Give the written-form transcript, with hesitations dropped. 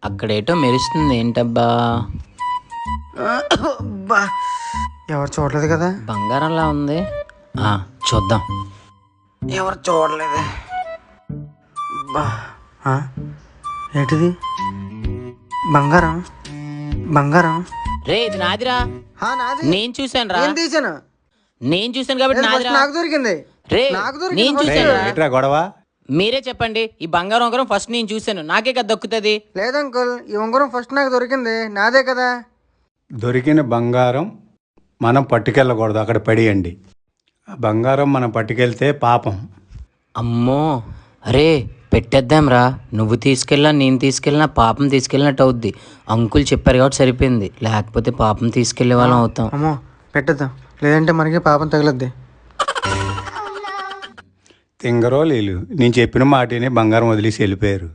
అక్కడేటో మెరుస్తుంది ఏంటబ్బా? ఎవరు చూడలేదు కదా? బంగారంలా ఉంది. చూద్దాం. ఎవరు చూడలేదు. ఏంటిది? బంగారం బంగారం. రే ఇది నాదిరా. నేను చూసాను రా. తీసాను. నేను చూసాను కాబట్టి నాదిరా. నాకు దొరికింది. రే నేను చూసాను. గొడవ మీరే చెప్పండి. ఈ బంగారం ఉంగరం ఫస్ట్ నేను చూసాను, నాకే కదా దక్కుతుంది. లేదంకుల్, ఈ ఉంగరం ఫస్ట్ నాకు దొరికింది, నాదే కదా. దొరికిన బంగారం మనం పట్టుకెళ్ళకూడదు, అక్కడ పడేయండి. ఆ బంగారం మనం పట్టుకెళ్తే పాపం. అమ్మో, అరే పెట్టేద్దాం రా. నువ్వు తీసుకెళ్ళినా నేను తీసుకెళ్ళినా పాపం తీసుకెళ్ళినట్టు అవుద్ది. అంకుల్ చెప్పారు కాబట్టి సరిపోయింది, లేకపోతే పాపం తీసుకెళ్లే వాళ్ళం అవుతాం. అమ్మో పెట్టేద్దాం, లేదంటే మనకి పాపం తగలద్ది. తింగరో లేలు, నేను చెప్పిన మాటని బంగారం వదిలేసి వెళ్ళిపోయారు.